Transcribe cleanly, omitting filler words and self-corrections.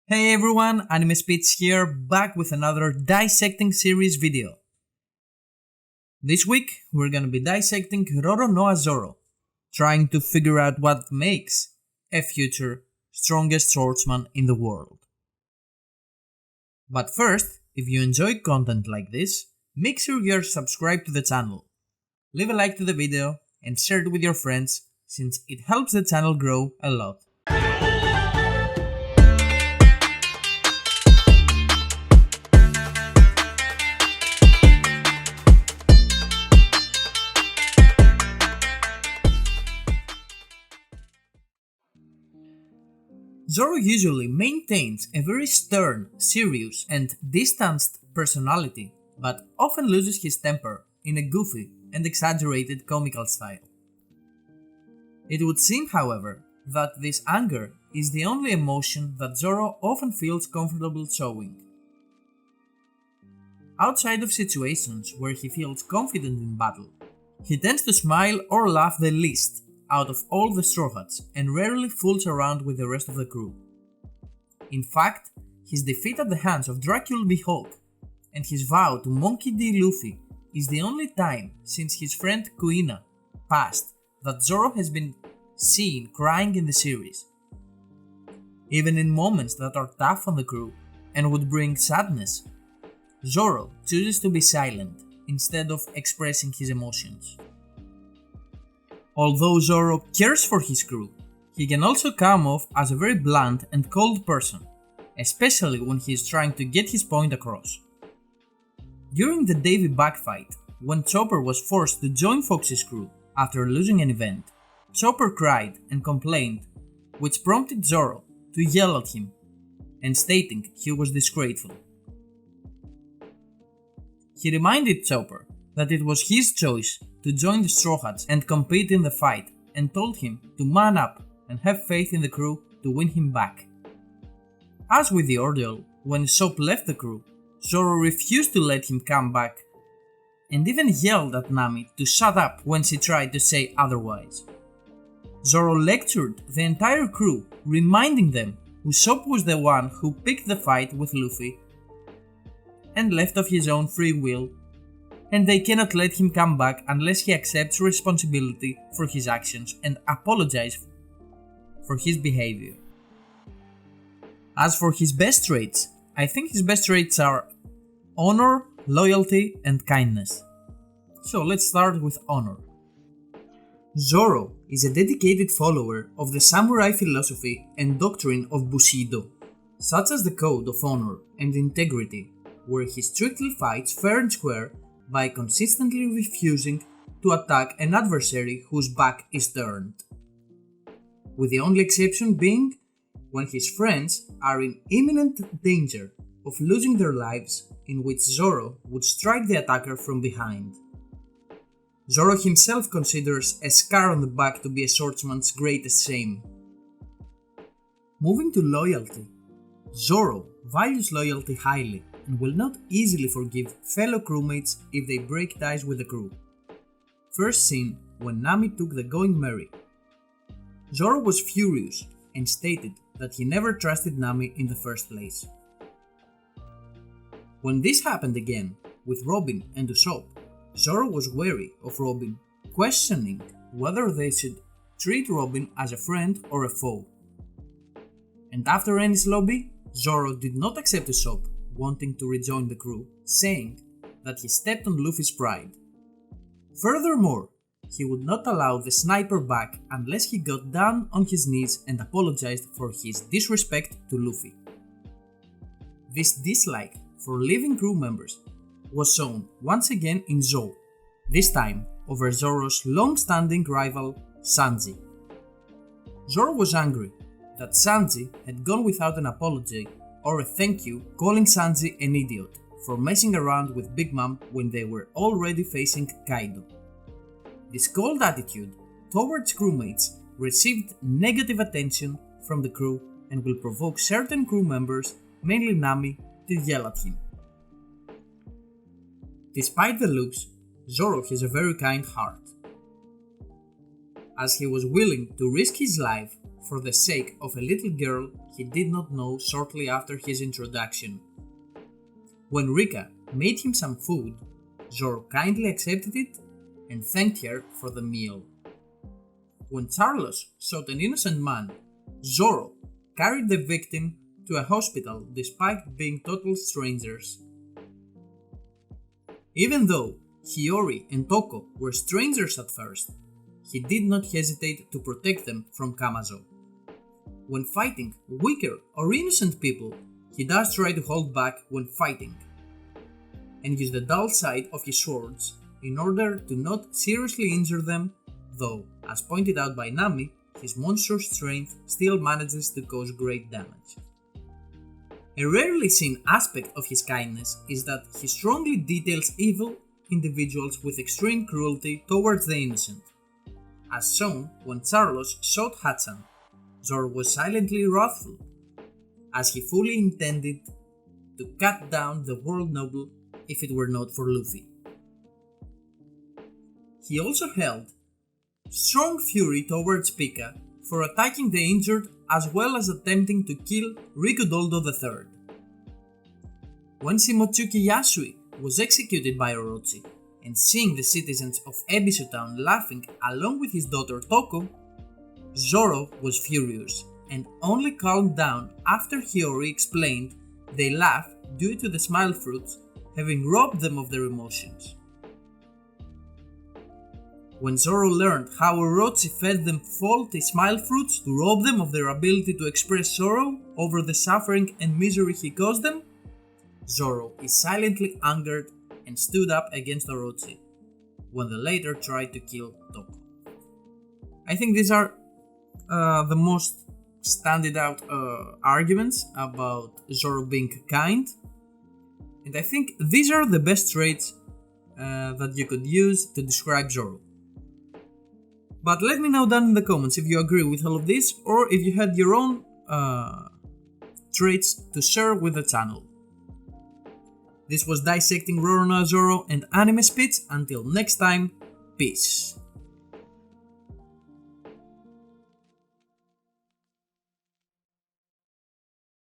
Hey everyone, Anime Spitz here, back with another Dissecting series video. This week, we're gonna be dissecting Roronoa Zoro, trying to figure out what makes a future strongest swordsman in the world. But first, if you enjoy content like this, make sure you're subscribed to the channel. Leave a like to the video and share it with your friends, since it helps the channel grow a lot. Zoro usually maintains a very stern, serious and distanced personality, but often loses his temper in a goofy and exaggerated comical style. It would seem, however, that this anger is the only emotion that Zoro often feels comfortable showing. Outside of situations where he feels confident in battle, he tends to smile or laugh the least out of all the Straw Hats and rarely fools around with the rest of the crew. In fact, his defeat at the hands of Dracula the Hulk and his vow to Monkey D. Luffy is the only time since his friend Kuina passed that Zoro has been seen crying in the series. Even in moments that are tough on the crew and would bring sadness, Zoro chooses to be silent instead of expressing his emotions. Although Zoro cares for his crew, he can also come off as a very blunt and cold person, especially when he is trying to get his point across. During the Davy Back fight, when Chopper was forced to join Fox's crew after losing an event, Chopper cried and complained, which prompted Zoro to yell at him and stating he was disgraceful. He reminded Chopper that it was his choice to join the Straw Hats and compete in the fight, and told him to man up and have faith in the crew to win him back. As with the ordeal, when Soap left the crew, Zoro refused to let him come back and even yelled at Nami to shut up when she tried to say otherwise. Zoro lectured the entire crew, reminding them Usopp was the one who picked the fight with Luffy and left of his own free will, and they cannot let him come back unless he accepts responsibility for his actions and apologizes for his behavior. As for his best traits, I think his best traits are honor, loyalty and kindness. So let's start with honor. Zoro is a dedicated follower of the samurai philosophy and doctrine of Bushido, such as the code of honor and integrity, where he strictly fights fair and square by consistently refusing to attack an adversary whose back is turned, with the only exception being when his friends are in imminent danger of losing their lives, in which Zoro would strike the attacker from behind. Zoro himself considers a scar on the back to be a swordsman's greatest shame. Moving to loyalty, Zoro values loyalty highly and will not easily forgive fellow crewmates if they break ties with the crew. First seen when Nami took the Going Merry. Zoro was furious and stated that he never trusted Nami in the first place. When this happened again with Robin and Usopp, Zoro was wary of Robin, questioning whether they should treat Robin as a friend or a foe. And after Enies Lobby, Zoro did not accept Usopp, wanting to rejoin the crew, saying that he stepped on Luffy's pride. Furthermore, he would not allow the sniper back unless he got down on his knees and apologized for his disrespect to Luffy. This dislike for living crew members was shown once again in Zou, this time over Zoro's long-standing rival Sanji. Zoro was angry that Sanji had gone without an apology or a thank you, calling Sanji an idiot for messing around with Big Mom when they were already facing Kaido. This cold attitude towards crewmates received negative attention from the crew and will provoke certain crew members, mainly Nami, to yell at him. Despite the looks, Zoro has a very kind heart, as he was willing to risk his life for the sake of a little girl he did not know shortly after his introduction. When Rika made him some food, Zoro kindly accepted it and thanked her for the meal. When Carlos shot an innocent man, Zoro carried the victim to a hospital despite being total strangers. Even though Hiyori and Toko were strangers at first, he did not hesitate to protect them from Kamazo. When fighting weaker or innocent people, he does try to hold back when fighting, and use the dull side of his swords in order to not seriously injure them, though, as pointed out by Nami, his monstrous strength still manages to cause great damage. A rarely seen aspect of his kindness is that he strongly details evil individuals with extreme cruelty towards the innocent. As shown when Carlos shot Hatsan, Zoro was silently wrathful, as he fully intended to cut down the world noble if it were not for Luffy. He also held strong fury towards Pika for attacking the injured as well as attempting to kill Rikudoldo III. When Shimotsuki Yasui was executed by Orochi, and seeing the citizens of Ebisu Town laughing along with his daughter Toko, Zoro was furious and only calmed down after Hiyori explained they laughed due to the smile fruits having robbed them of their emotions. When Zoro learned how Orochi fed them faulty smile fruits to rob them of their ability to express sorrow over the suffering and misery he caused them, Zoro is silently angered and stood up against Orochi when the latter tried to kill Toko. I think these are the most standard out arguments about Zoro being kind, and I think these are the best traits that you could use to describe Zoro. But let me know down in the comments if you agree with all of this or if you had your own traits to share with the channel. This was Dissecting Roronoa Zoro and Anime Speech. Until next time, peace.